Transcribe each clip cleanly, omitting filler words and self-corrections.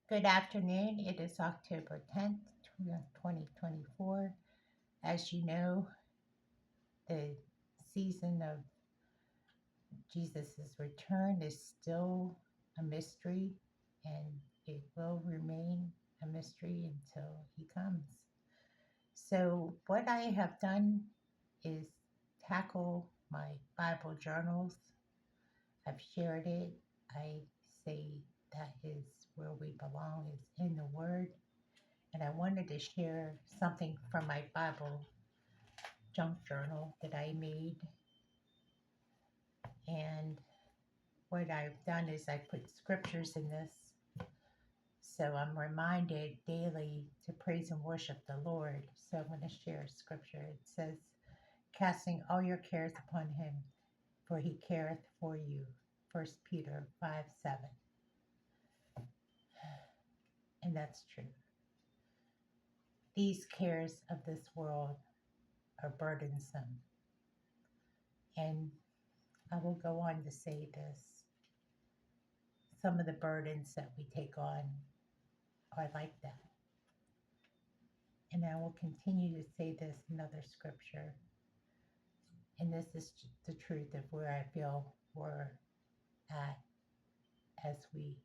Good afternoon. It is October 10th, 2024. As you know, the season of Jesus' return is still a mystery, and it will remain a mystery until he comes. So, what I have done is tackle my Bible journals. I've shared it. I say that is where we belong, is in the Word. And I wanted to share something from my Bible junk journal that I made. And what I've done is I put scriptures in this. So I'm reminded daily to praise and worship the Lord. So I'm going to share scripture. It says, casting all your cares upon him, for he careth for you. 1 Peter 5:7. And that's true. These cares of this world are burdensome. And I will go on to say this. Some of the burdens that we take on are like that. And I will continue to say this in other scripture. And this is the truth of where I feel we're at as we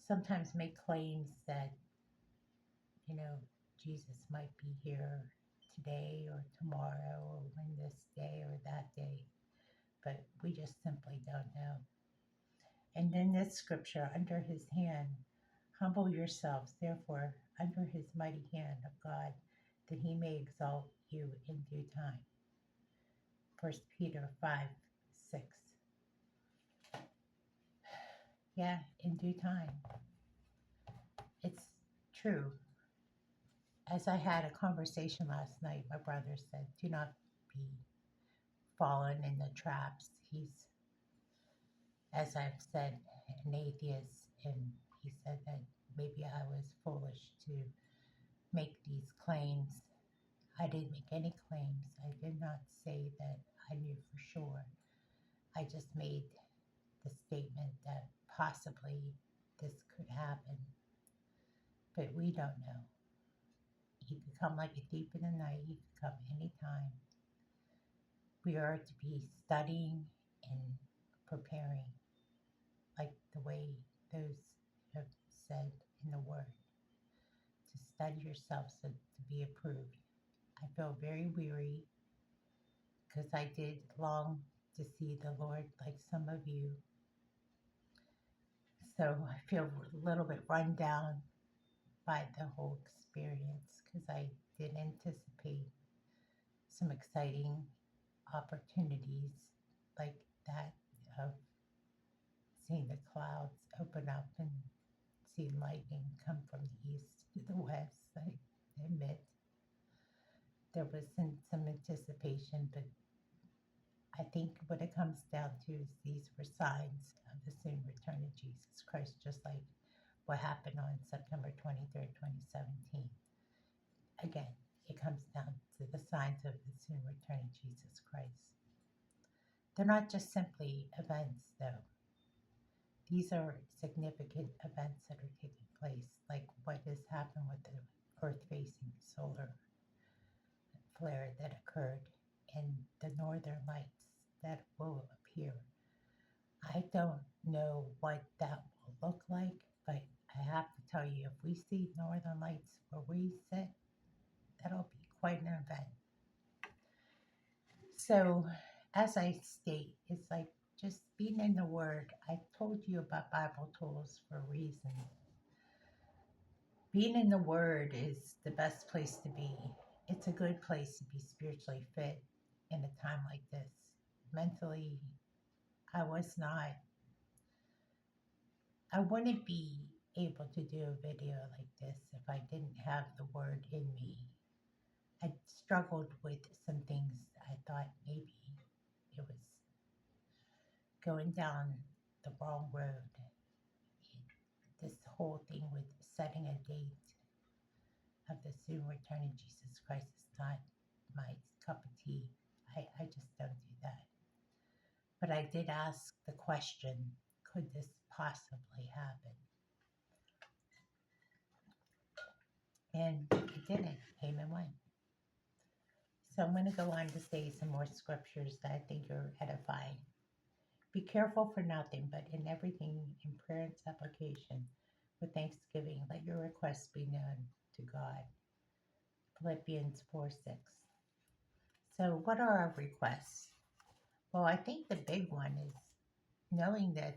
sometimes make claims that, you know, Jesus might be here today or tomorrow or in this day or that day, but we just simply don't know. And in this scripture, under his hand, humble yourselves, therefore, under his mighty hand of God, that he may exalt you in due time. 1 Peter 5:6. Yeah, in due time. It's true. As I had a conversation last night, my brother said, do not be fallen in the traps. He's, as I've said, an atheist, and he said that maybe I was foolish to make these claims. I didn't make any claims. I did not say that I knew for sure. I just made the statement that possibly this could happen, but we don't know. He could come like a thief in the night. He could come anytime. We are to be studying and preparing, like the way those have said in the Word, to study yourself so to be approved. I feel very weary because I did long to see the Lord like some of you. So I feel a little bit run down by the whole experience because I did anticipate some exciting opportunities like that of seeing the clouds open up and seeing lightning come from the east to the west. I admit there was some anticipation, but I think what it comes down to is these were signs of the soon return of Jesus Christ, just like what happened on September 23rd, 2017. Again, it comes down to the signs of the soon return of Jesus Christ. They're not just simply events, though. These are significant events that are taking place, like what has happened with the Earth facing solar flare that occurred and the northern lights that will appear. I don't know what that will look like, but I have to tell you, if we see northern lights where we sit, that'll be quite an event. So, as I state, it's like just being in the Word. I told you about Bible tools for a reason. Being in the Word is the best place to be. It's a good place to be spiritually fit in a time like this. Mentally, I was not, I wouldn't be able to do a video like this if I didn't have the Word in me. I struggled with some things. I thought maybe it was going down the wrong road. This whole thing with setting a date of the soon return of Jesus Christ is not my cup of tea. I just don't do that. But I did ask the question, could this possibly happen? And it didn't. It came and went. So I'm going to go on to say some more scriptures that I think are edifying. Be careful for nothing, but in everything, in prayer and supplication, with thanksgiving, let your requests be known to God. Philippians 4:6. So, what are our requests? Well, I think the big one is knowing that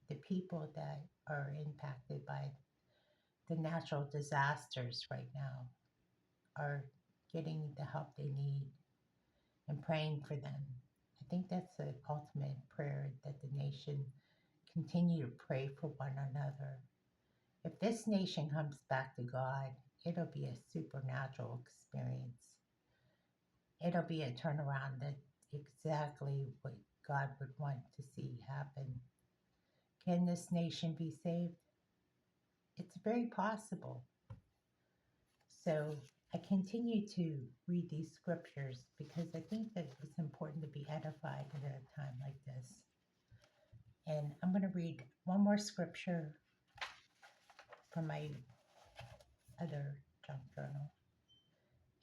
the people that are impacted by the natural disasters right now are getting the help they need and praying for them. I think that's the ultimate prayer, that the nation continue to pray for one another. If this nation comes back to God, it'll be a supernatural experience. It'll be a turnaround that exactly what God would want to see happen. Can this nation be saved? It's very possible. So I continue to read these scriptures because I think that it's important to be edified at a time like this. And I'm going to read one more scripture from my other junk journal.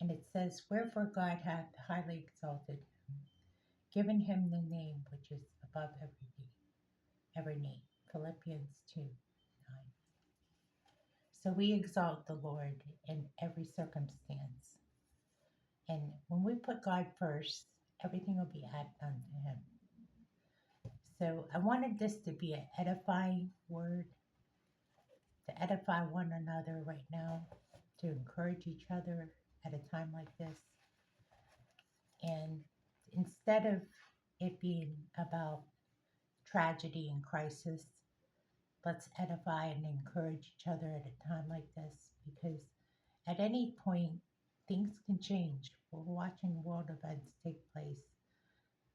And it says, Wherefore God hath highly exalted him, given him the name which is above every name. Philippians 2:9. So we exalt the Lord in every circumstance. And when we put God first, everything will be added unto him. So I wanted this to be an edifying word, to edify one another right now, to encourage each other at a time like this. And instead of it being about tragedy and crisis, let's edify and encourage each other at a time like this, because at any point, things can change. We're watching world events take place,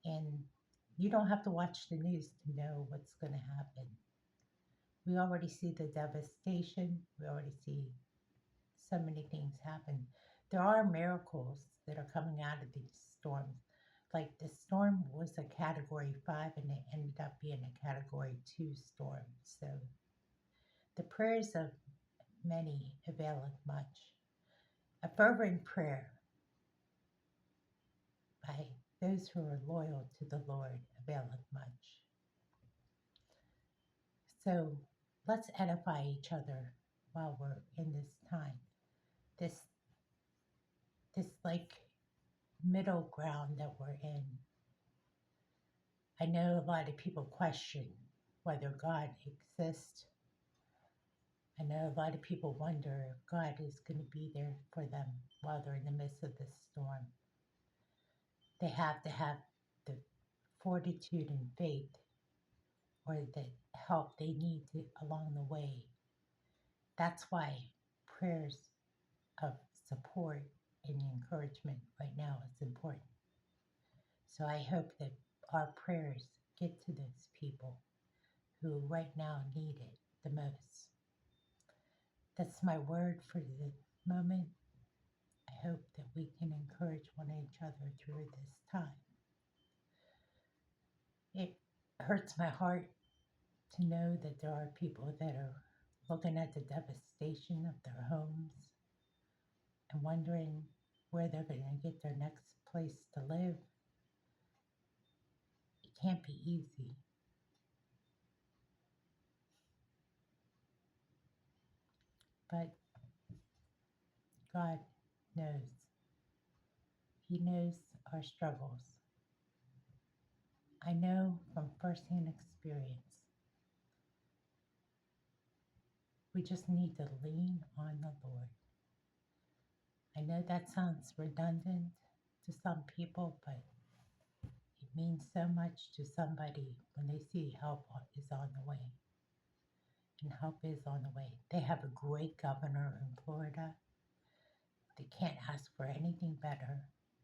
and you don't have to watch the news to know what's going to happen. We already see the devastation. We already see so many things happen. There are miracles that are coming out of these storms. Like the storm was a category 5 and it ended up being a category 2 storm. So the prayers of many availeth much. A fervent prayer by those who are loyal to the Lord availeth much. So let's edify each other while we're in this time. This like middle ground that we're in. I know a lot of people question whether God exists. I know a lot of people wonder if God is going to be there for them while they're in the midst of this storm. They have to have the fortitude and faith, or the help they need along the way. That's why prayers of support and encouragement right now is important. So I hope that our prayers get to those people who right now need it the most. That's my word for the moment. I hope that we can encourage one another through this time. It hurts my heart to know that there are people that are looking at the devastation of their homes and wondering where they're going to get their next place to live. It can't be easy. But God knows. He knows our struggles. I know from firsthand experience. We just need to lean on the Lord. I know that sounds redundant to some people, but it means so much to somebody when they see help is on the way. And help is on the way. They have a great governor in Florida. They can't ask for anything better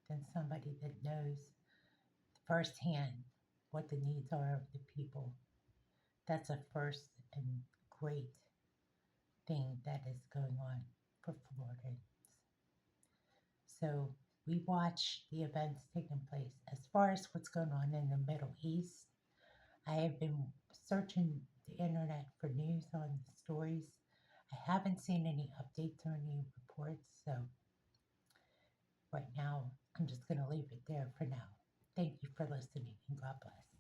than somebody that knows firsthand what the needs are of the people. That's a first and great thing that is going on for Florida. So we watch the events taking place. As far as what's going on in the Middle East, I have been searching the internet for news on stories I haven't seen any updates or any reports, so right now I'm just going to leave it there for now. Thank you for listening and God bless.